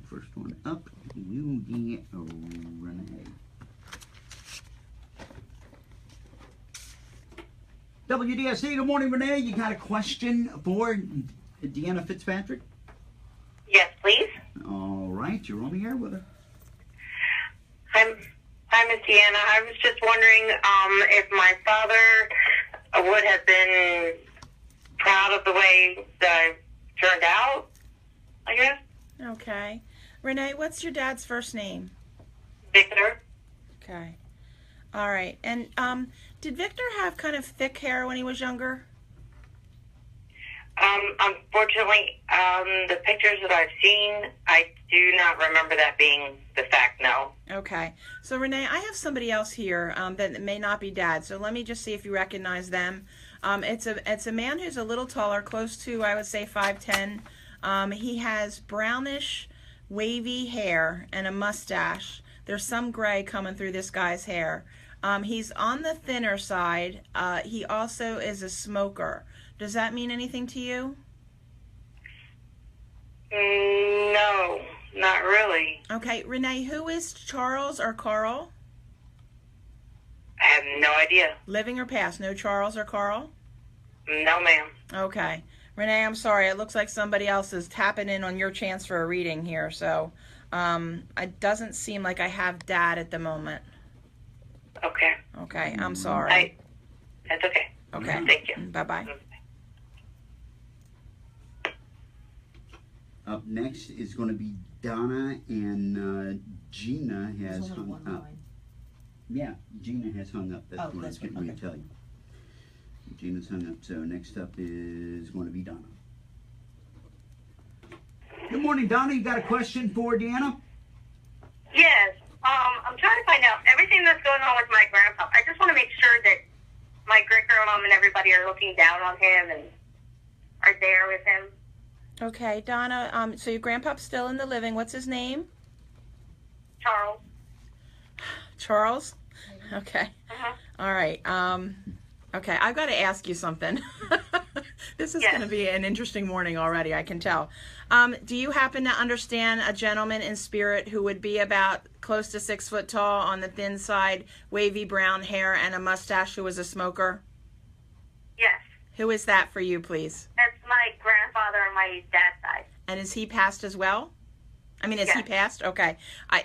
first one up, you get Renee. WDSD, good morning, Renee. You got a question for Deanna Fitzpatrick? Yes, please. All right, you're on the air with her. Hi, Miss Deanna. I was just wondering if my father would have been proud of the way that I turned out, I guess. Okay. Renee, what's your dad's first name? Victor. Okay. All right. And did Victor have kind of thick hair when he was younger? Unfortunately, the pictures that I've seen, I do not remember that being the fact, no. Okay. So, Renee, I have somebody else here that may not be Dad. So let me just see if you recognize them. It's a man who's a little taller, close to, I would say, 5'10". He has brownish, wavy hair and a mustache. There's some gray coming through this guy's hair. He's on the thinner side. He also is a smoker. Does that mean anything to you? No, not really. Okay, Renee, who is Charles or Carl? I have no idea. Living or past? No Charles or Carl? No, ma'am. Okay. Renee, I'm sorry. It looks like somebody else is tapping in on your chance for a reading here. So it doesn't seem like I have Dad at the moment. Okay. Okay, I'm sorry. That's okay. Okay. Thank you. Bye-bye. Up next is going to be Donna, and Gina has hung up. Yeah, Gina has hung up. That's what I was getting ready to tell you. Gina's hung up, so next up is going to be Donna. Good morning, Donna. You got a question for Deanna? Yes. I'm trying to find out everything that's going on with my grandpa. I just want to make sure that my great-grandmom and everybody are looking down on him and are there with him. Okay, Donna, so your grandpa's still in the living. What's his name? Charles. Charles? Okay. Uh-huh. All right. Okay, I've got to ask you something. This is going to be an interesting morning already, I can tell. Do you happen to understand a gentleman in spirit who would be about close to 6 foot tall, on the thin side, wavy brown hair, and a mustache, who was a smoker? Yes. Who is that for you, please? That's my grandfather on my dad's side. And is he passed as well? I mean, is he passed? Okay.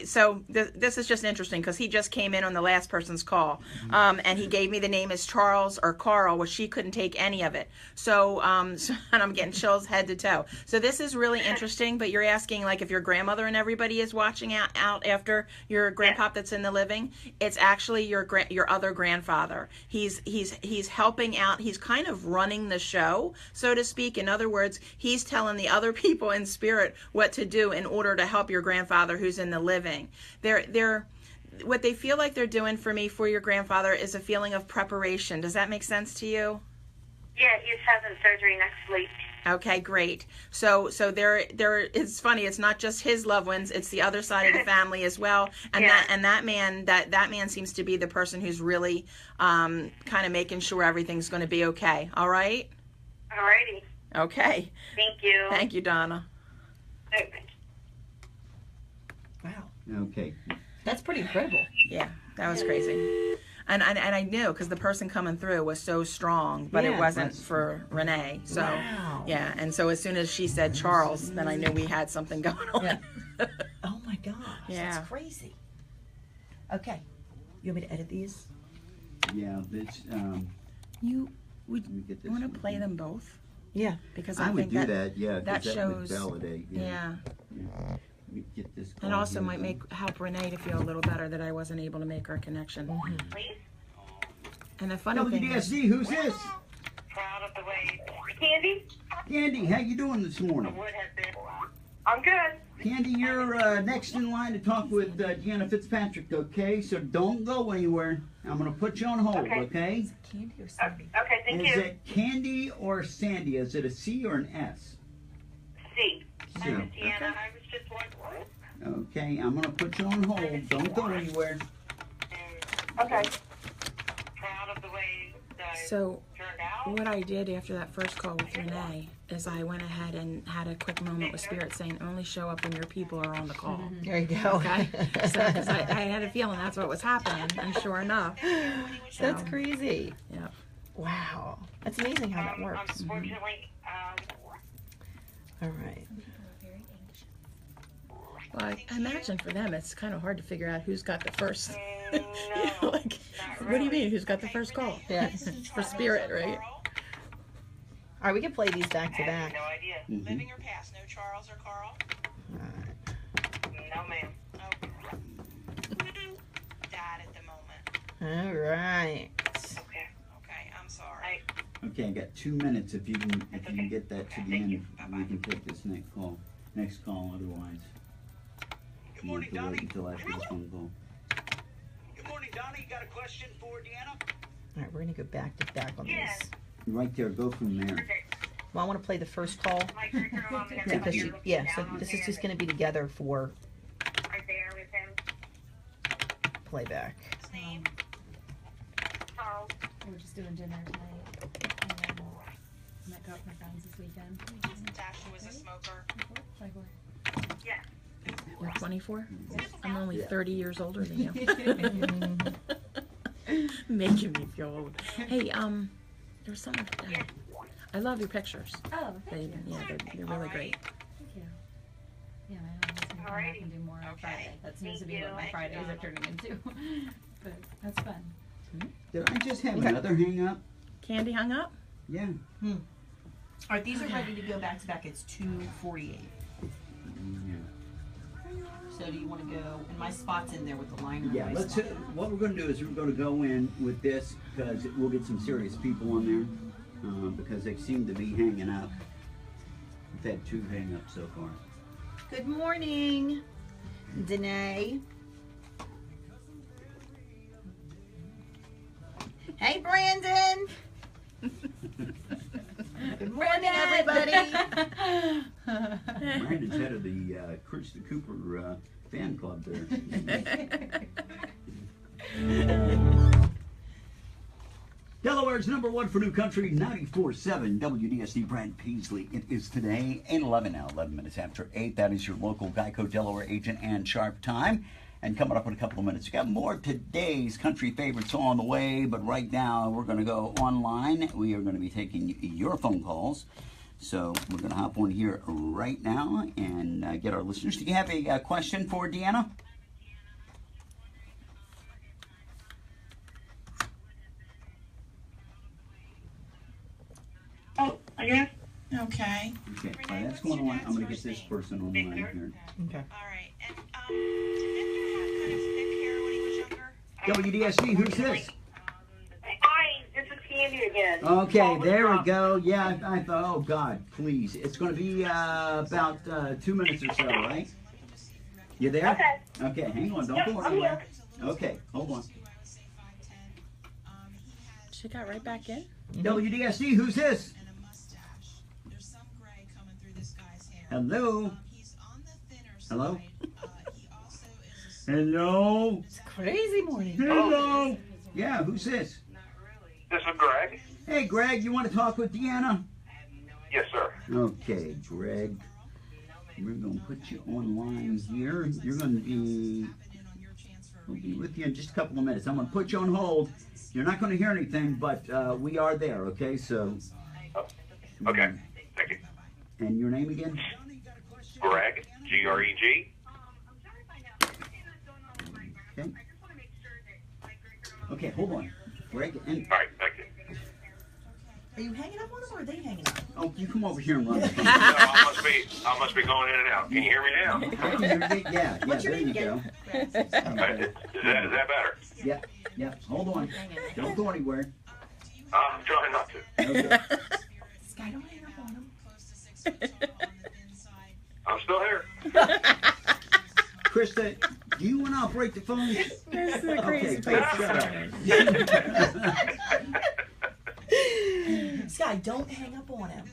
So this is just interesting because he just came in on the last person's call. And he gave me the name as Charles or Carl, which she couldn't take any of it. So, and I'm getting chills head to toe. So this is really interesting, but you're asking like if your grandmother and everybody is watching out after your grandpop that's in the living. It's actually your other grandfather. He's helping out. He's kind of running the show, so to speak. In other words, he's telling the other people in spirit what to do in order to help your grandfather who's in the living. What they feel like they're doing for me for your grandfather is a feeling of preparation. Does that make sense to you? Yeah, he's having surgery next week. Okay, great. So there it's funny, it's not just his loved ones, it's the other side of the family as well. And that man seems to be the person who's really kind of making sure everything's going to be okay. All right? All righty. Okay. Thank you. Thank you, Donna. Okay. Wow. Okay. That's pretty incredible. Yeah, that was crazy. And I knew because the person coming through was so strong, but it wasn't for Renee. So, yeah, and so as soon as she said Charles, then I knew we had something going on. Yeah. Oh my gosh, Yeah. that's crazy. Okay, you want me to edit these? Yeah, this, You let me get this want to one play here. them both? Yeah. Because I I would think do that, yeah. 'cause that would shows. validate. Yeah. Let me get this And going also here, might then. help Renee to feel a little better that I wasn't able to make her connection. Please. And the funny thing is, WDSD, who's this? Proud of the way. Candy? Candy, how you doing this morning? Would have been. I'm good. Candy, you're next in line to talk with Deanna Fitzpatrick, okay? So don't go anywhere. I'm going to put you on hold, okay? Candy or Sandy? Okay, thank Is you. it Candy or Sandy? Is it a C or an S? C. C. Miss Deanna, I was just wondering. Okay, I'm going to put you on hold. Don't go anywhere. Okay. Proud of the way that So turned out. what I did after that first call with Renee is I went ahead and had a quick moment with Spirit saying, only show up when your people are on the call. There you go. Okay? So, because I had a feeling that's what was happening, and sure enough. So, That's crazy. yeah. Wow. That's amazing how that works. Unfortunately, All right. Well, I imagine for them it's kind of hard to figure out who's got the first. no, Like, what do you mean? Who's got the first call? Yeah. For Spirit, right? All right, we can play these back to back. no idea. Living or past? No Charles or Carl? All right. No, ma'am. Dad at the moment. All right. Okay. Okay, I'm sorry. Okay, I got 2 minutes. If you can get that to the end, we can take this next call. Otherwise, Good you morning, have to wait Donnie. until after the phone call. Good morning, Donnie. You got a question for Deanna? All right, we're going to go back to back on Yes. these. Right there. Go from there. Well, I want to play the first call. My curriculum and Because everybody she, are yeah, looking so down on this is him just going to be together for right there with him. playback. Charles. We're just doing dinner tonight. And met up with my friends this weekend. Tasha was a smoker. 24. Yes. You're 24? I'm only 30 years older than you. Making me feel old. Hey, there's something. I love your pictures. Oh, thank you. They're really great. Thank you. Yeah, my husband's gonna come back and do more on Friday. That seems to be what my Fridays are turning into. But that's fun. Did I just have another hang up? Candy hung up? Yeah. All right, these are ready to go back to back. It's 2:48. So do you want to go? And my spot's in there with the liner. Yeah, let's. What we're going to do is we're going to go in with this because we'll get some serious people on there because they seem to be hanging up. We've had 2 hang ups so far. Good morning, Danae. Hey, Brandon. Good morning, everybody. Brandon's head of the Krista Cooper fan club there. Delaware's #1 for new country, 94.7 WDSD. Brent Peasley. It is today 8:11 now, 11 minutes after 8. That is your local Geico Delaware agent and sharp time. And coming up in a couple of minutes, we got more of today's country favorites on the way. But right now, we're going to go online. We are going to be taking your phone calls. So we're going to hop on here right now and get our listeners. Do you have a question for Deanna? Oh, I guess. Okay. Okay, that's going on. I'm going to get this person on the line here. Okay. All right. And did Victor have kind of thick hair when he was younger? WDSD, who's this? Hi, this is Candy again. Okay, there we go. Yeah, I thought, oh God, please. It's going to be about 2 minutes or so, right? You there? Okay. Okay, hang on. Don't go anywhere. Okay, hold on. She got right back in. WDSD, who's this? Hello? Hello? Hello? It's a crazy morning. Hello? Yeah, who's this? This is Greg. Hey, Greg, you want to talk with Deanna? Yes, sir. Okay, Greg. We're going to put you online here. You're going to be... We'll be with you in just a couple of minutes. I'm going to put you on hold. You're not going to hear anything, but we are there, okay? So... Okay, thank you. And your name again? Greg, G-R-E-G. Okay. Okay, hold on. Greg, and... All right, thank you. Are you hanging up on them or are they hanging up? Oh, you come over here and run the phone. No, I must be going in and out. Can you hear me now? I can hear you. Yeah, What's your there name you go. Is that better? Yeah, hold on. Don't go anywhere. I'm trying not to. Okay. Sky, don't hang up on them. I'm still here. Krista, do you want to operate the phone? This is a crazy Okay, place. shut Sky, don't hang up on him.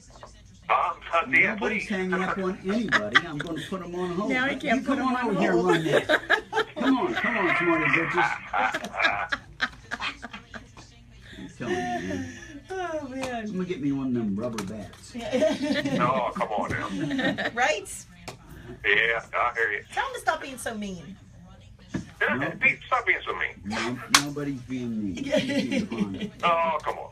Yeah, Nobody's please. hanging up on anybody. I'm going to put them on hold. Now he can't You put come him on on over here and hold. run this. Come on, smarty bitches. telling you, man. Oh man. I'm gonna get me one of them rubber bats. No, come on now. Right? Yeah, I hear you. Tell him to stop being so mean. No. Pete, stop being so mean. No, nobody's being mean. He's being honest. Oh, come on.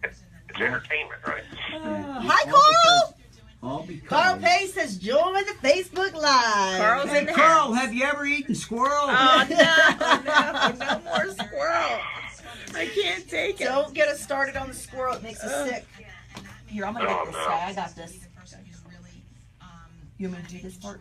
It's entertainment, right? Hi, Carl. All because. Carl Pace has joined the Facebook Live. Carl's in the Carl, house. have you ever eaten squirrel? Oh, no more squirrel. I can't take it. Don't get us started on the squirrel. It makes us sick. Here, I'm going to Oh, get this no. guy. I got this. You want me to do this part?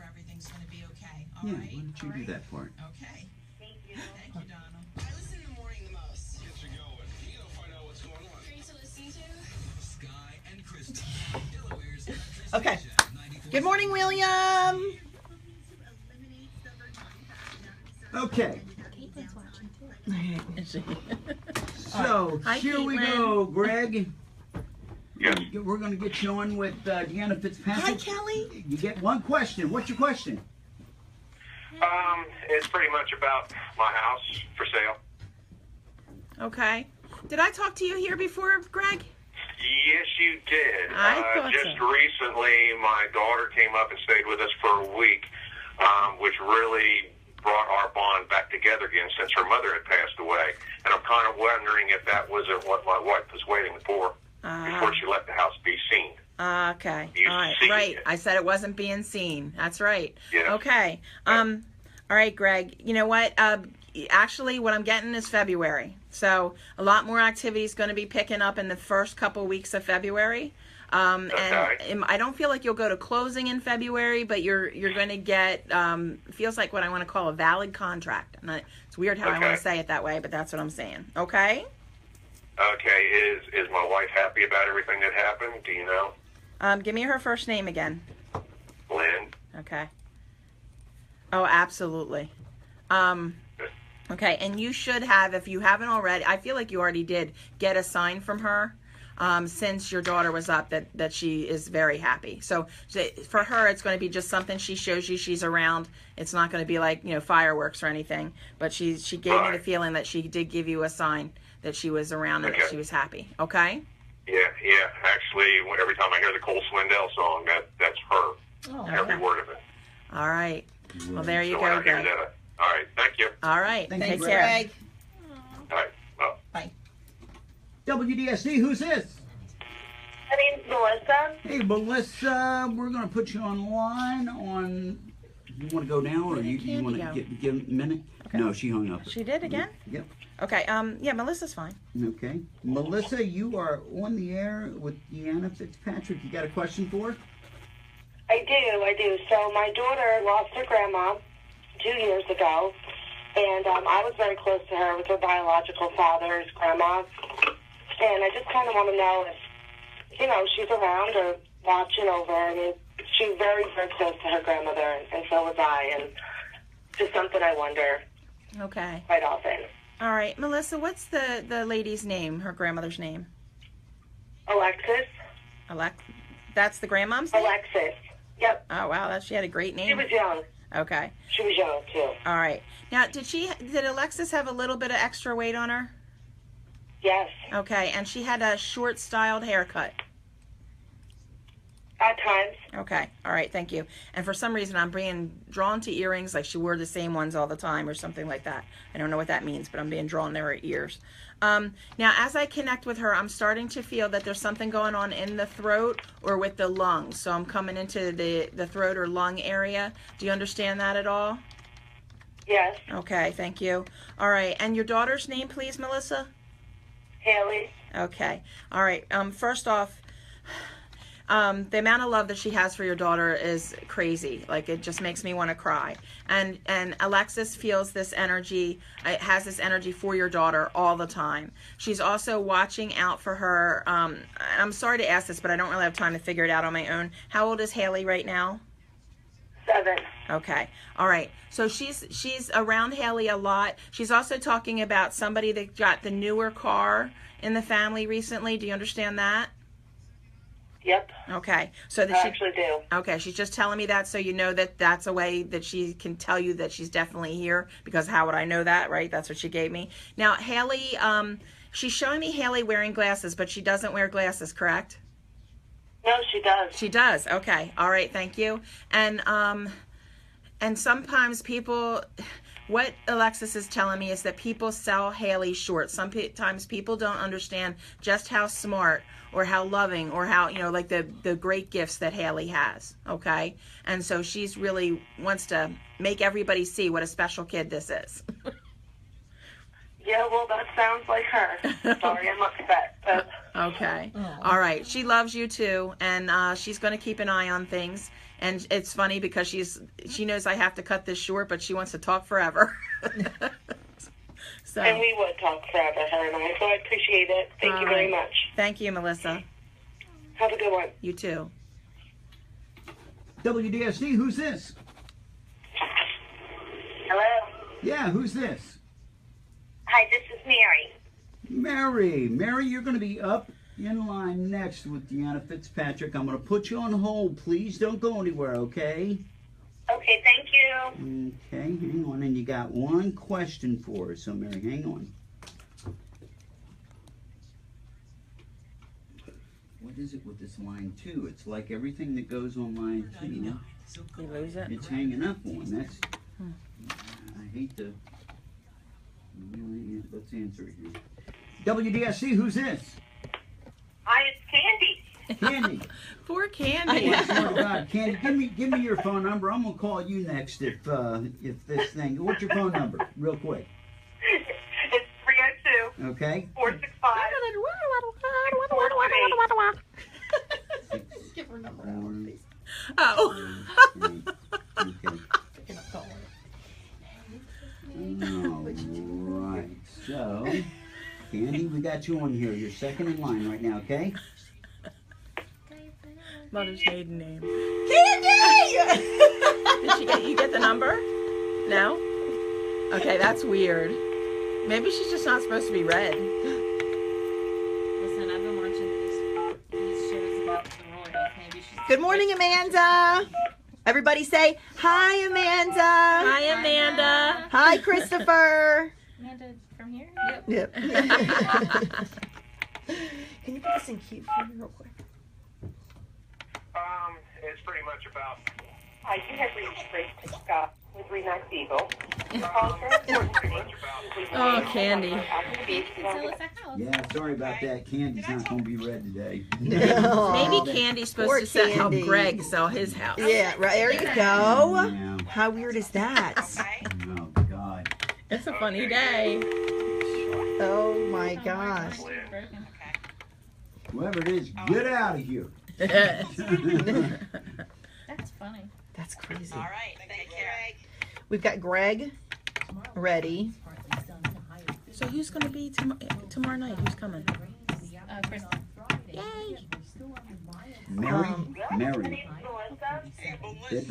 Yeah, why don't you do that part? Okay. Thank you, Donna. I listen in the morning the most. Get you going. You gotta find out what's going on. Free to listen to. Sky and Christy. Delaware's electricity Okay. check, 94. Good morning, William. Okay, Caitlin's watching too. so Hi, here we Caitlin. go, Greg. Yes. We're going to get you on with Deanna Fitzpatrick. Hi, Kelly. You get one question. What's your question? It's pretty much about my house for sale. Okay. Did I talk to you here before, Greg? Yes, you did. I thought just so. recently, my daughter came up and stayed with us for a week, which really brought our bond back together again since her mother had passed away. And I'm kind of wondering if that wasn't what my wife was waiting for before she let the house be seen. Okay. You All right. see Right. it. I said it wasn't being seen. That's right. Yes. Okay. All right, Greg. You know what? Actually, what I'm getting is February. So a lot more activity is going to be picking up in the first couple weeks of February. And I don't feel like you'll go to closing in February, but you're going to get feels like what I want to call a valid contract. It's weird how I want Okay. to say it that way, but that's what I'm saying. Okay. Okay, is my wife happy about everything that happened? Do you know? Give me her first name again. Lynn? Okay. Oh, absolutely. Okay, and you should have, if you haven't already, I feel like you already did, get a sign from her since your daughter was up that she is very happy. So for her, it's going to be just something she shows you she's around. It's not going to be like, fireworks or anything. But she gave me the feeling that she did give you a sign that she was around and that she was happy. Okay? Yeah. Actually, every time I hear the Cole Swindell song, that's her. Oh, Every word of it. All right. Well, there you So when go, I hear Greg. that, all right, thank you. All right. Thank you, Take Greg. care. Greg. All right, well. Bye. WDSD, who's this? My name's Melissa. Hey, Melissa, we're going to put you online on. You want to go now, or you want to give a minute? Okay. No, she hung up. She did again? Yep. Okay. Yeah, Melissa's fine. Okay. Melissa, you are on the air with Deanna Fitzpatrick. You got a question for her? I do. So my daughter lost her grandma 2 years ago, and I was very close to her with her biological father's grandma. And I just kind of want to know if, she's around or watching over. I mean, she's very, very close to her grandmother, and so was I. And just something I wonder Okay. quite often. All right. Melissa, what's the lady's name, her grandmother's name? Alexis? That's the grandmom's name? Alexis. Yep. Oh, wow. She had a great name. She was young. Okay. She was young, too. All right. Now, did Alexis have a little bit of extra weight on her? Yes. Okay. And she had a short styled haircut. At times. Okay. All right. Thank you. And for some reason, I'm being drawn to earrings, like she wore the same ones all the time or something like that. I don't know what that means, but I'm being drawn to her ears. Now, as I connect with her, I'm starting to feel that there's something going on in the throat or with the lungs. So I'm coming into the throat or lung area. Do you understand that at all? Yes. Okay. Thank you. All right. And your daughter's name, please, Melissa? Haley. Okay. All right. First off, the amount of love that she has for your daughter is crazy. Like, it just makes me want to cry. And Alexis feels this energy, has this energy for your daughter all the time. She's also watching out for her. I'm sorry to ask this, but I don't really have time to figure it out on my own. How old is Haley right now? 7. Okay. All right. So she's around Haley a lot. She's also talking about somebody that got the newer car in the family recently. Do you understand that? Yep. Okay. So I actually do. Okay, she's just telling me that so you know that that's a way that she can tell you that she's definitely here, because how would I know that, right? That's what she gave me. Now, Haley, She's showing me Haley wearing glasses, but she doesn't wear glasses, correct? No, she does. She does. Okay. All right. Thank you. And sometimes people, what Alexis is telling me is that people sell Haley short. Sometimes people don't understand just how smart or how loving or how, like the great gifts that Haley has. Okay. And so she's really wants to make everybody see what a special kid this is. Yeah, well, that sounds like her. Sorry, I'm upset. But... Okay. All right. She loves you too, and she's going to keep an eye on things. And it's funny because she knows I have to cut this short, but she wants to talk forever. So. And we would talk forever, her and I, so I appreciate it. Thank you very much. Thank you, Melissa. Have a good one. You too. WDSD, who's this? Hello? Yeah, who's this? Hi, this is Mary. Mary, you're going to be up in line next with Deanna Fitzpatrick. I'm going to put you on hold. Please don't go anywhere, okay? Okay, thank you. Okay, hang on. And you got one question for us, so Mary, hang on. What is it with this line 2? It's like everything that goes on line 2. You lose it? It's hanging up on. That's. I hate to. Let's answer it here. WDSC, who's this? Hi, it's Candy. Candy. Poor Candy. Oh, God. Candy, give me your phone number. I'm gonna call you next if this thing. What's your phone number, real quick? It's 302. Okay. 465. Give her number out, please. Oh. Okay. All right. So, Candy, we got you on here. You're second in line right now, okay? Mother's maiden name. Candy! Did you get the number? No? Okay, that's weird. Maybe she's just not supposed to be read. Listen, I've been watching these shows about the royals. Maybe she's... Good morning, Amanda. Everybody say, hi, Amanda. Hi, Amanda. Hi, Christopher. Amanda from here? Yep. Can you put this in cute for me real quick? It's pretty much about. Hi, you have reached Grace Scott with Remax Eagle. Oh, Candy. Yeah, sorry about that. Candy's not going to be read today. Maybe Candy's supposed Poor to help Candy. Greg sell his house. Yeah, right. There you go. Yeah. How weird is that? Oh, God. It's a funny day. Oh, my gosh. Whoever it is, get out of here. That's funny. That's crazy. All right. Thank you. We've got Greg ready. So who's going to be tomorrow night? Who's coming? Chris. Yay! Mary?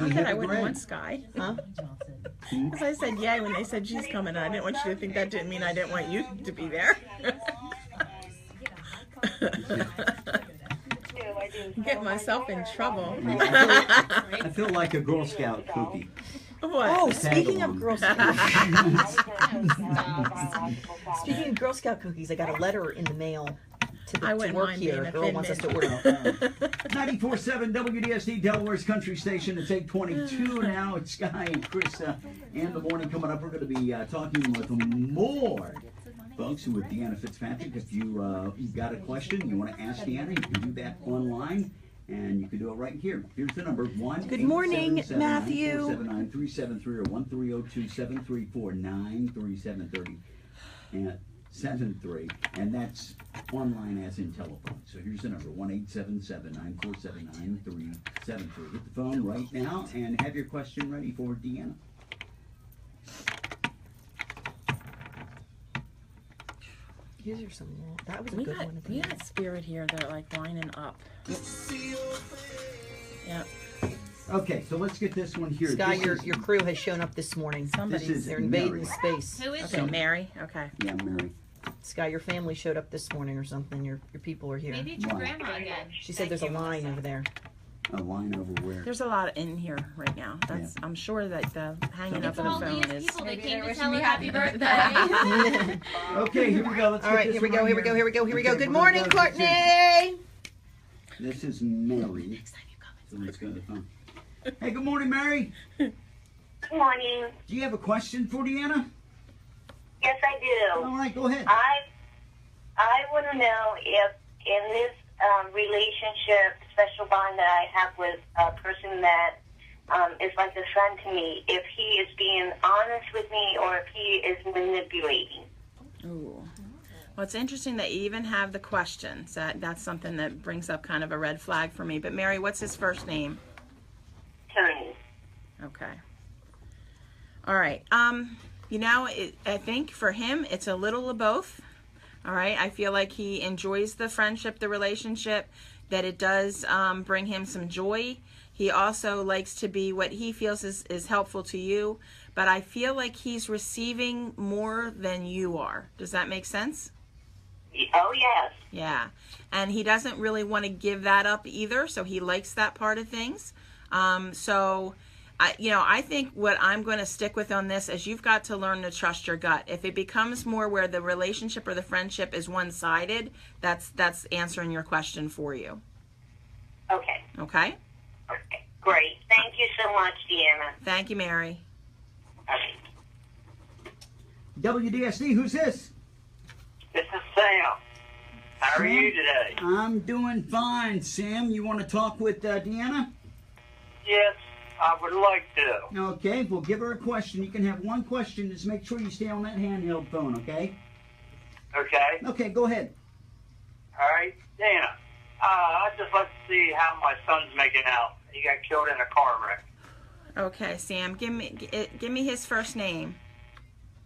I said I wouldn't want Sky. Huh? Because I said yay when they said she's coming, and I didn't want you to think that didn't mean I didn't want you to be there. Get myself in trouble. I feel like a Girl Scout cookie. What? Oh, speaking of Girl Scout speaking of Girl Scout cookies, I got a letter in the mail to work here. A girl wants us to order. 94.7 WDSD, Delaware's country station. It's 8:22 now. It's Sky and Chris in the morning. Coming up, we're going to be talking with more folks with Deanna Fitzpatrick. If you've got a question you want to ask Deanna, you can do that online. And you can do it right here. Here's the number: 1. Good morning, Matthew. 947-9373 or 1-302-734-9373 and 73. And that's online as in telephone. So here's the number: 1-877-947-9373. Hit the phone right now and have your question ready for Deanna. These are some. That was a good one. We got Spirit here. They're like lining up. Yeah. Okay, so let's get this one here. Sky, your crew has shown up this morning. They're invading the space. Who is Okay, it? Mary. Okay. Yeah, Mary. Sky, your family showed up this morning or something. Your people are here. Maybe it's your grandma again. She said there's a line over there. A line over where? There's a lot in here right now. That's I'm sure that the hanging up It's on the all phone these is. people that Maybe came they're to tell wishing her me happy happy birthday. Okay, here we go. Let's All get right, this here we one go. Here we here. go. Here we go. Here we go. Okay, Good we're gonna morning, go- Courtney. This is Mary. So let's go to the phone. Hey, good morning, Mary. Good morning. Do you have a question for Deanna? Yes, I do. All right, go ahead. I want to know if in this relationship, special bond that I have with a person that is like a son to me, if he is being honest with me or if he is manipulating. Ooh. Well, it's interesting that you even have the questions. That's something that brings up kind of a red flag for me. But Mary, what's his first name? Tony. Okay. All right. You know, I think for him, it's a little of both. All right. I feel like he enjoys the friendship, the relationship, that it does bring him some joy. He also likes to be what he feels is helpful to you. But I feel like he's receiving more than you are. Does that make sense? Oh, yes. Yeah. And he doesn't really want to give that up either. So he likes that part of things. I think what I'm going to stick with on this is you've got to learn to trust your gut. If it becomes more where the relationship or the friendship is one-sided, that's answering your question for you. Okay. Okay? Okay. Great. Thank you so much, Deanna. Thank you, Mary. Okay. WDSD, who's this? This is Sam. How are Sam? you today? I'm doing fine, Sam. You want to talk with Deanna? Yes, I would like to. Okay, we'll give her a question. You can have one question. Just make sure you stay on that handheld phone, okay? Okay. Okay, go ahead. All right. Dana, I'd just like to see how my son's making out. He got killed in a car wreck. Okay, Sam, give me his first name.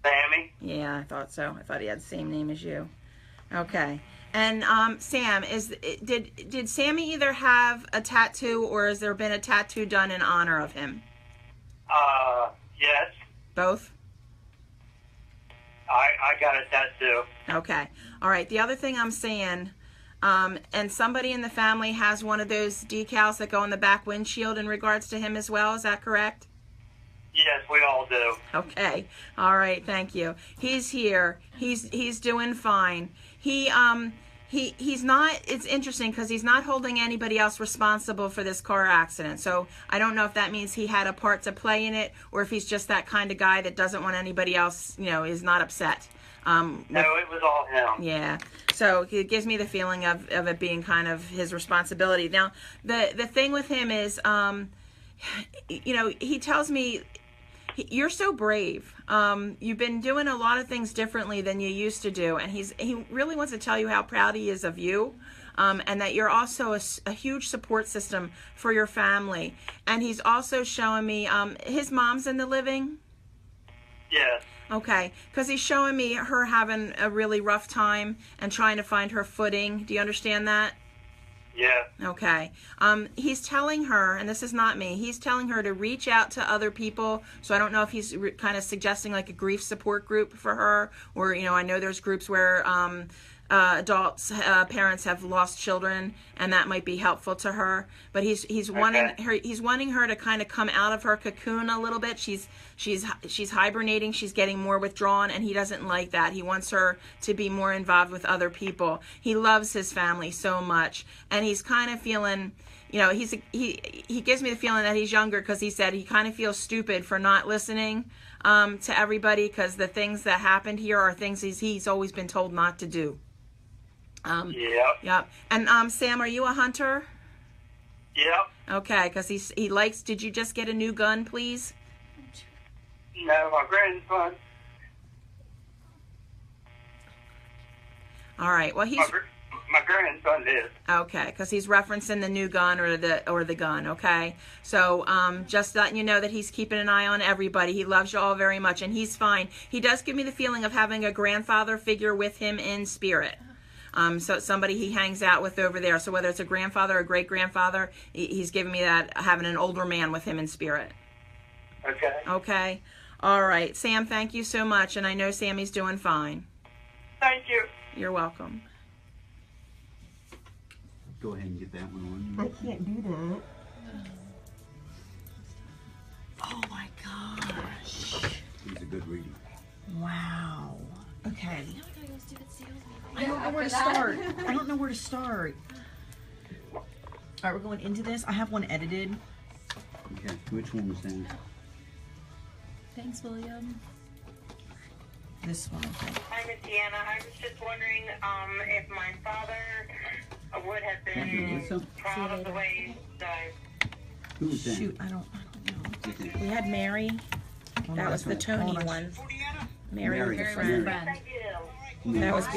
Sammy? Yeah, I thought so. I thought he had the same name as you. Okay. And Sam, did Sammy either have a tattoo or has there been a tattoo done in honor of him? Yes. Both? I got a tattoo. Okay. All right. The other thing I'm saying, and somebody in the family has one of those decals that go in the back windshield in regards to him as well. Is that correct? Yes, we all do. Okay. All right. Thank you. He's here. He's doing fine. He's not, it's interesting because he's not holding anybody else responsible for this car accident. So I don't know if that means he had a part to play in it or if he's just that kind of guy that doesn't want anybody else, is not upset. No, it was all him. Yeah. So it gives me the feeling of it being kind of his responsibility. Now, the thing with him is, he tells me, you're so brave. You've been doing a lot of things differently than you used to do. And he really wants to tell you how proud he is of you. And that you're also a huge support system for your family. And he's also showing me, his mom's in the living? Yes. Okay, because he's showing me her having a really rough time and trying to find her footing. Do you understand that? Yeah. Okay. He's telling her, and this is not me, he's telling her to reach out to other people. So I don't know if he's kind of suggesting like a grief support group for her, or, I know there's groups where adults, parents have lost children, and that might be helpful to her. But he's wanting her to kind of come out of her cocoon a little bit. She's hibernating. She's getting more withdrawn, and he doesn't like that. He wants her to be more involved with other people. He loves his family so much, and he's kind of feeling. He gives me the feeling that he's younger because he said he kind of feels stupid for not listening to everybody because the things that happened here are things he's always been told not to do. Yep. And Sam, are you a hunter? Yep. Okay, because he likes. Did you just get a new gun, please? No, my grandson. All right. Well, my grandson is. Okay, because he's referencing the new gun or the gun. Okay, so just letting you know that he's keeping an eye on everybody. He loves you all very much, and he's fine. He does give me the feeling of having a grandfather figure with him in spirit. So it's somebody he hangs out with over there. So whether it's a grandfather or great grandfather, he's giving me that having an older man with him in spirit. Okay. Okay. All right, Sam. Thank you so much, and I know Sammy's doing fine. Thank you. You're welcome. Go ahead and get that one on. I can't do that. good reading. Wow. Okay. Now I gotta go stupid sales meeting. I don't know where to start. I don't know where to start. All right, we're going into this. I have one edited. Okay, which one was that? Thanks, William. This one, I think. Hi, Miss Deanna. I was just wondering if my father would have Thank you, been Melissa. proud of the way that Who was that? Shoot, I don't know. We had Mary. That was the Tony Hold on. one. For Deanna? Mary Mary. the Very friend. friend. I do. That was But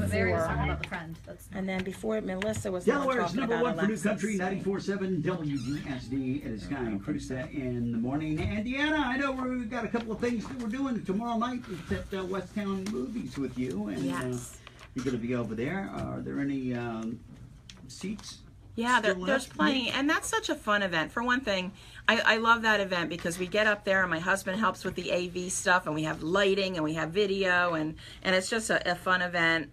Mary was before. talking about the friend. That's And then before Melissa was the one Delaware's talking number about one for New Alexis. Country, 94.7 WDSD. It is Sky and Krista in the morning. And Deanna, I know we've got a couple of things that we're doing tomorrow night. It's at West Town Movies with you. And Yes. you're going to be over there. Are there any seats? Yeah, still there's left? plenty, and that's such a fun event. For one thing, I love that event because we get up there and my husband helps with the AV stuff, and we have lighting and we have video, and it's just a fun event.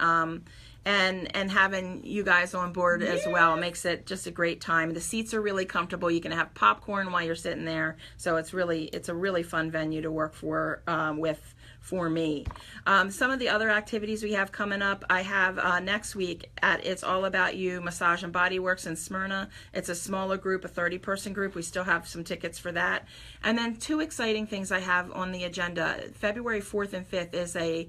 And having you guys on board as well makes it just a great time. The seats are really comfortable. You can have popcorn while you're sitting there, so it's a really fun venue to work for for me. Some of the other activities we have coming up, I have next week at It's All About You Massage and Body Works in Smyrna. It's a smaller group, a 30-person group. We still have some tickets for that. And then two exciting things I have on the agenda. February 4th and 5th is a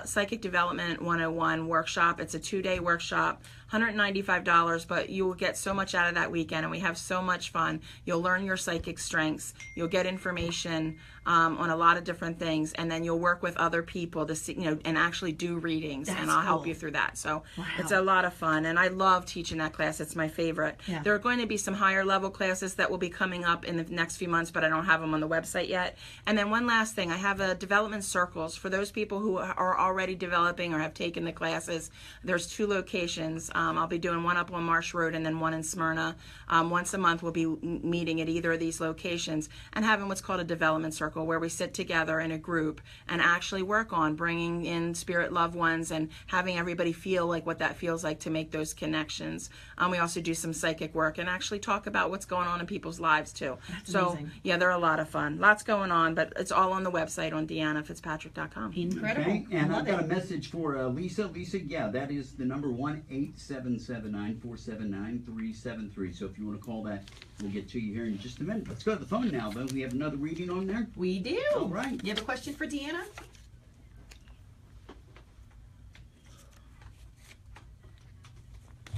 Psychic Development 101 workshop. It's a 2-day workshop, $195, but you will get so much out of that weekend, and we have so much fun. You'll learn your psychic strengths. You'll get information on a lot of different things, and then you'll work with other people to see, and actually do readings, and I'll help you through that. So it's a lot of fun, and I love teaching that class. It's my favorite. Yeah. There are going to be some higher level classes that will be coming up in the next few months, but I don't have them on the website yet. And then one last thing, I have a development circles for those people who are already developing or have taken the classes. There's 2 locations. I'll be doing one up on Marsh Road and then one in Smyrna. Once a month we'll be meeting at either of these locations and having what's called a development circle, where we sit together in a group and actually work on bringing in spirit loved ones and having everybody feel like what that feels like to make those connections. We also do some psychic work and actually talk about what's going on in people's lives too. That's amazing. Yeah, they're a lot of fun. Lots going on, but it's all on the website on DeannaFitzpatrick.com. Incredible. Okay, and I I've love got it. a message for Lisa. Lisa, yeah, that is the number 1-877-947-9373. So if you want to call that, we'll get to you here in just a minute. Let's go to the phone now, though. We have another reading on there. We do. All right. You have a question for Deanna?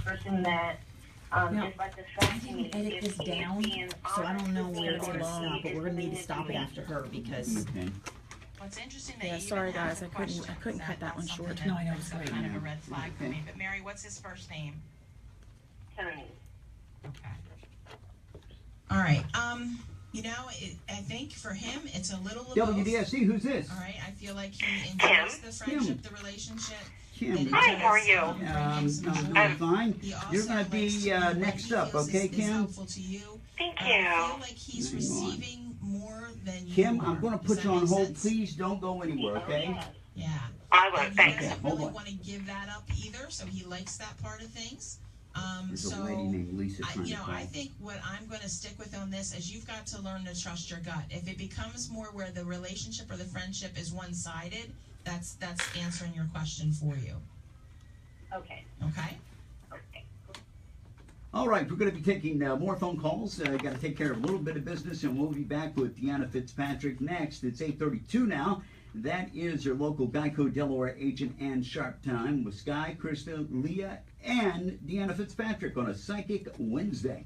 Person that just like this I didn't edit this down, so I don't know where it's going to stop, but we're going to need to stop it after her because... Okay. What's interesting that Yeah, you sorry even guys, ask I a couldn't question, cut that one that's short. something No, I know, that's it's great. kind of a red flag for Okay. me. But Mary, what's his first name? Tony. Okay. All right. I think for him, it's a little of both. WDSD, who's this? All right. I feel like he enjoys the friendship, the relationship. Kim. Hi, how are you? I'm doing fine. He also You're going to be likes to know what next he up, feels okay, is Kim? helpful to you. Thank I you. feel like he's Hang on. receiving more than you Kim, are. I'm going to Does put that you on make hold. sense? Please don't go anywhere, okay? Yeah. I will, And he thank you. doesn't Hold really on. want to give that up either, so he likes that part of things. There's So a lady named Lisa trying to call. I think what I'm going to stick with on this is you've got to learn to trust your gut. If it becomes more where the relationship or the friendship is one-sided, that's answering your question for you. Okay. Okay? Okay. All right, we're going to be taking more phone calls. Got to take care of a little bit of business, and we'll be back with Deanna Fitzpatrick next. It's 8:32 now. That is your local Geico Delaware agent and Sharp Time with Sky, Krista, Leah, and Deanna Fitzpatrick on a Psychic Wednesday.